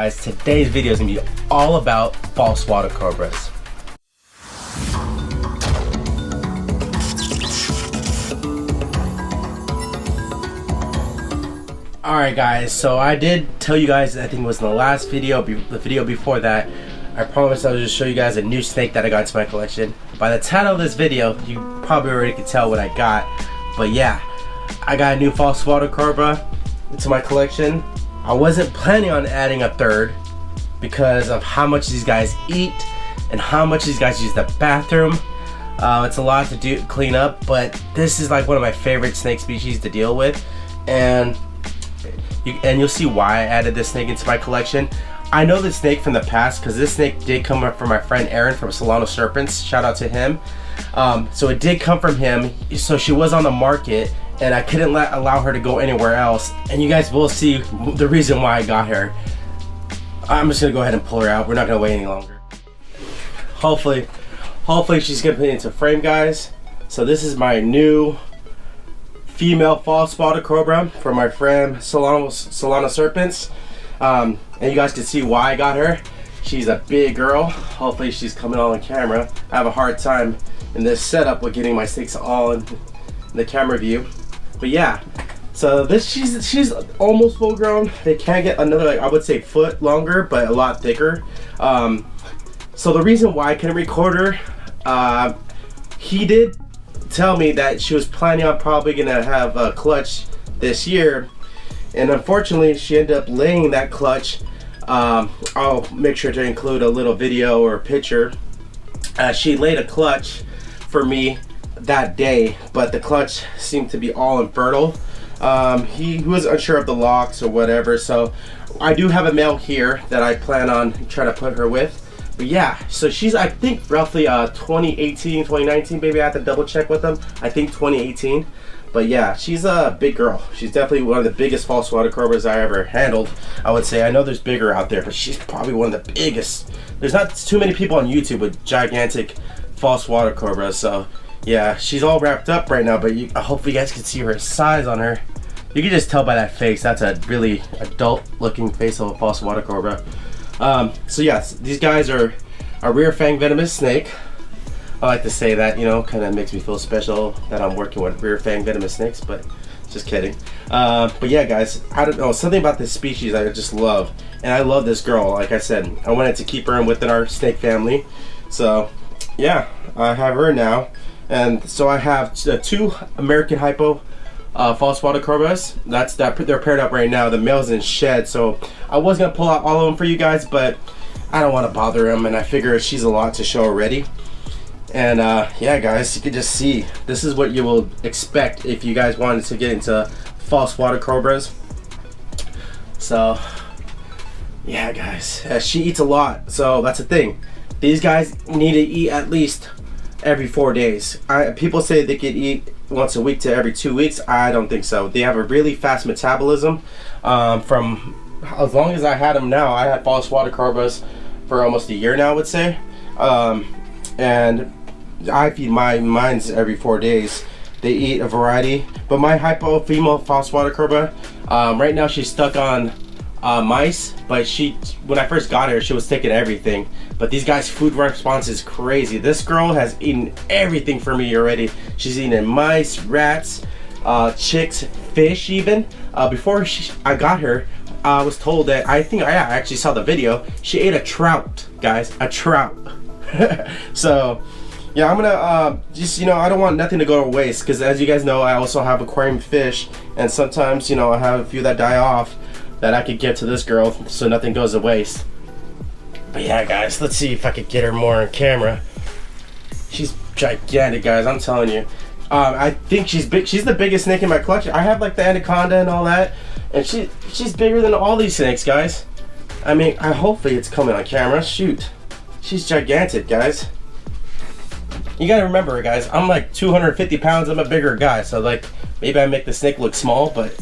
guys, today's video is gonna be all about false water cobras. Alright guys, so I did tell you guys, I think it was in the last video, the video before that, I promised I would just show you guys a new snake that I got into my collection. By the title of this video, you probably already can tell what I got. But yeah, I got a new false water cobra into my collection. I wasn't planning on adding a third because of how much these guys eat and how much these guys use the bathroom. It's a lot to clean up, but this is like one of my favorite snake species to deal with, and you'll see why I added this snake into my collection. I know this snake from the past because this snake did come up from my friend Aaron from Solano Serpents. Shout out to him. So it did come from him. So she was on the market and I couldn't allow her to go anywhere else. And you guys will see the reason why I got her. I'm just gonna go ahead and pull her out. We're not gonna wait any longer. Hopefully she's gonna put into frame, guys. So this is my new female false water cobra from my friend Solano Serpents. And you guys can see why I got her. She's a big girl. Hopefully she's coming on camera. I have a hard time in this setup with getting my snakes all in the camera view. But yeah, so she's almost full grown. They can get another, like, I would say foot longer, but a lot thicker. So the reason why I couldn't record her, he did tell me that she was planning on probably gonna have a clutch this year, and unfortunately she ended up laying that clutch. I'll make sure to include a little video or picture. She laid a clutch for me that day, but the clutch seemed to be all infertile. He was unsure of the locks or whatever, so I do have a male here that I plan on trying to put her with. But yeah, so she's, I think, roughly 2018, 2019, maybe I have to double check with them. I think 2018. But yeah, she's a big girl. She's definitely one of the biggest false water cobras I ever handled, I would say. I know there's bigger out there, but she's probably one of the biggest. There's not too many people on YouTube with gigantic false water cobras, so yeah, she's all wrapped up right now, but I hope you guys can see her size on her. You can just tell by that face, that's a really adult looking face of a false water cobra. So yes, these guys are a rear fang venomous snake. I like to say that, you know, kind of makes me feel special that I'm working with rear fang venomous snakes, but just kidding. But yeah guys, I don't know, something about this species I just love, and I love this girl. Like I said, I wanted to keep her within our snake family, so yeah, I have her now. And so I have two American hypo false water cobras. They're paired up right now. The male's in shed, so I was gonna pull out all of them for you guys, but I don't want to bother them, and I figure she's a lot to show already. And yeah guys, you can just see this is what you will expect if you guys wanted to get into false water cobras. So yeah guys, she eats a lot, so that's the thing. These guys need to eat at least every 4 days. People say they could eat once a week to every 2 weeks. I don't think so. They have a really fast metabolism. From as long as I had them now, I had false water cobras for almost a year now, I would say. And I feed mine's every 4 days. They eat a variety, but my hypo female false water cobra, right now she's stuck on mice, but when I first got her, she was taking everything. But these guys' food response is crazy. This girl has eaten everything for me already. She's eaten mice, rats, chicks, fish even. Before I got her, I was told that, I think I actually saw the video, she ate a trout, guys, a trout. So yeah, I'm gonna just, you know, I don't want nothing to go to waste, because as you guys know, I also have aquarium fish, and sometimes, you know, I have a few that die off that I could give to this girl, so nothing goes to waste. But yeah guys, let's see if I could get her more on camera. She's gigantic guys, I'm telling you. I think she's big. She's the biggest snake in my collection. I have like the anaconda and all that, and she's bigger than all these snakes, guys. I mean, hopefully it's coming on camera. Shoot, she's gigantic, guys. You gotta remember, guys, I'm like 250 pounds. I'm a bigger guy, so like maybe I make the snake look small, but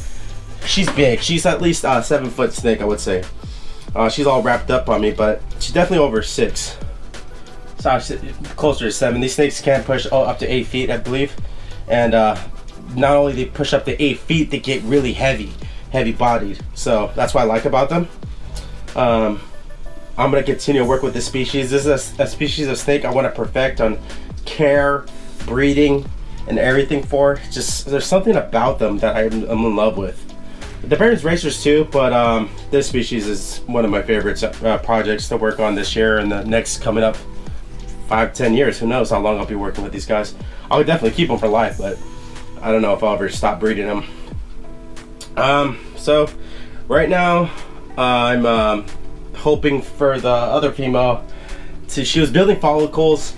she's big. She's at least a 7-foot snake, I would say. She's all wrapped up on me, but she's definitely over 6. So closer to 7. These snakes can push up to 8 feet, I believe. And not only they push up to 8 feet, they get really heavy bodied. So that's what I like about them. I'm gonna continue to work with this species. This is a species of snake I want to perfect on care, breeding, and everything for. Just there's something about them that I'm in love with. The Barons racers too, but this species is one of my favorites projects to work on this year and the next coming up 5-10 years. Who knows how long I'll be working with these guys. I would definitely keep them for life, but I don't know if I'll ever stop breeding them. So right now I'm hoping for the other female she was building follicles.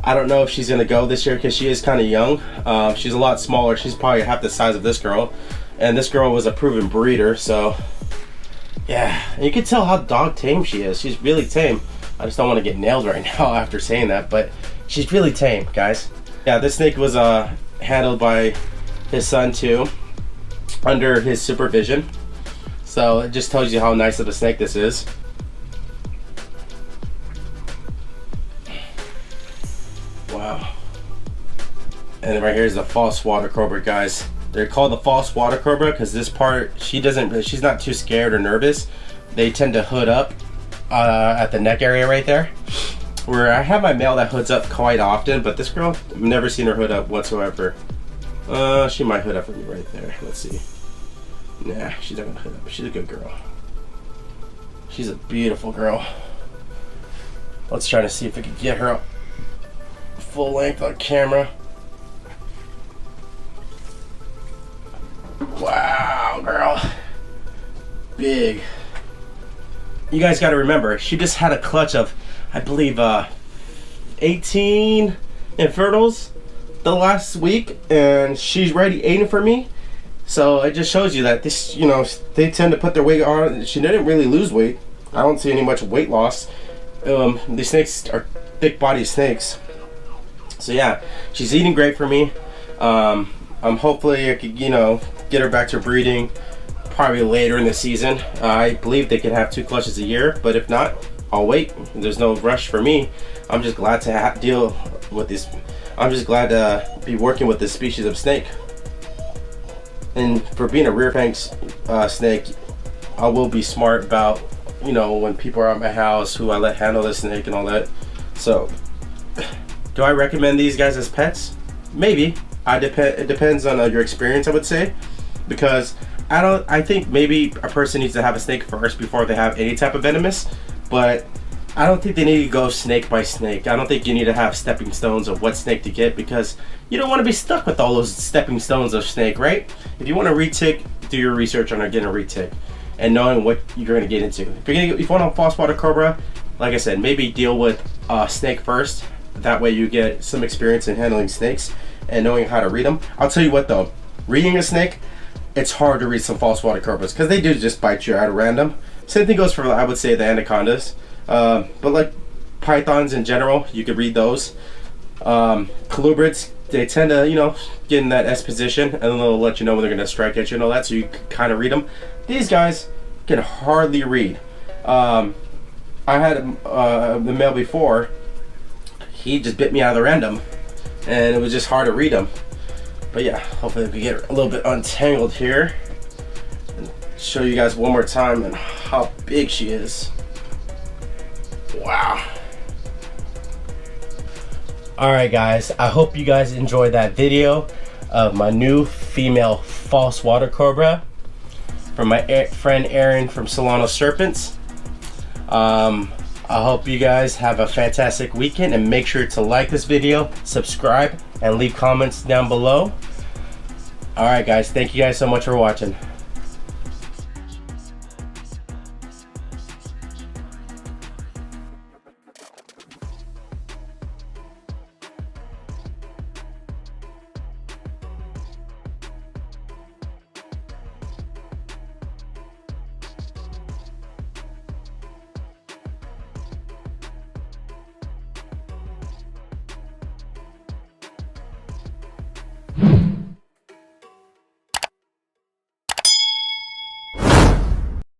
I don't know if she's gonna go this year because she is kind of young. She's a lot smaller. She's probably half the size of this girl, and this girl was a proven breeder, so yeah. And you can tell how dog tame she is. She's really tame. I just don't want to get nailed right now after saying that, but she's really tame, guys. Yeah, this snake was handled by his son too, under his supervision. So it just tells you how nice of a snake this is. Wow. And right here is the false water cobra, guys. They're called the false water cobra because this part, she's not too scared or nervous. They tend to hood up at the neck area right there. Where I have my male that hoods up quite often, but this girl, I've never seen her hood up whatsoever. She might hood up for me right there. Let's see. Nah, she's not gonna hood up. She's a good girl. She's a beautiful girl. Let's try to see if we can get her up full length on camera. Wow, girl. Big. You guys got to remember, she just had a clutch of, I believe, 18 infertils the last week, and she's already 8 for me. So it just shows you that this, you know, they tend to put their weight on. She didn't really lose weight. I don't see any much weight loss. These snakes are thick body snakes. So yeah, she's eating great for me. Hopefully I could, you know, get her back to breeding probably later in the season. I believe they can have 2 clutches a year, but if not, I'll wait. There's no rush for me. I'm just glad to deal with this. I'm just glad to be working with this species of snake. And for being a rear fang snake, I will be smart about, you know, when people are at my house, who I let handle the snake and all that. So, do I recommend these guys as pets? Maybe. It depends on your experience, I would say, because I think maybe a person needs to have a snake first before they have any type of venomous, but I don't think they need to go snake by snake. I don't think you need to have stepping stones of what snake to get, because you don't want to be stuck with all those stepping stones of snake, right? If you want a retic, do your research on getting a retic and knowing what you're going to get into. If you want a false water cobra, like I said, maybe deal with snake first. That way you get some experience in handling snakes and knowing how to read them. I'll tell you what though, reading a snake, it's hard to read some false water cobras because they do just bite you out of random. Same thing goes for, I would say, the anacondas. But like pythons in general, you could read those. Colubrids, they tend to, you know, get in that S position, and then they'll let you know when they're going to strike at you and all that, so you can kind of read them. These guys can hardly read. I had the male before. He just bit me out of the random, and it was just hard to read him. But yeah, hopefully we can get a little bit untangled here and show you guys one more time and how big she is. Wow. Alright guys, I hope you guys enjoyed that video of my new female false water cobra from my friend Aaron from Solano Serpents. I hope you guys have a fantastic weekend, and make sure to like this video, subscribe, and leave comments down below. Alright guys, thank you guys so much for watching.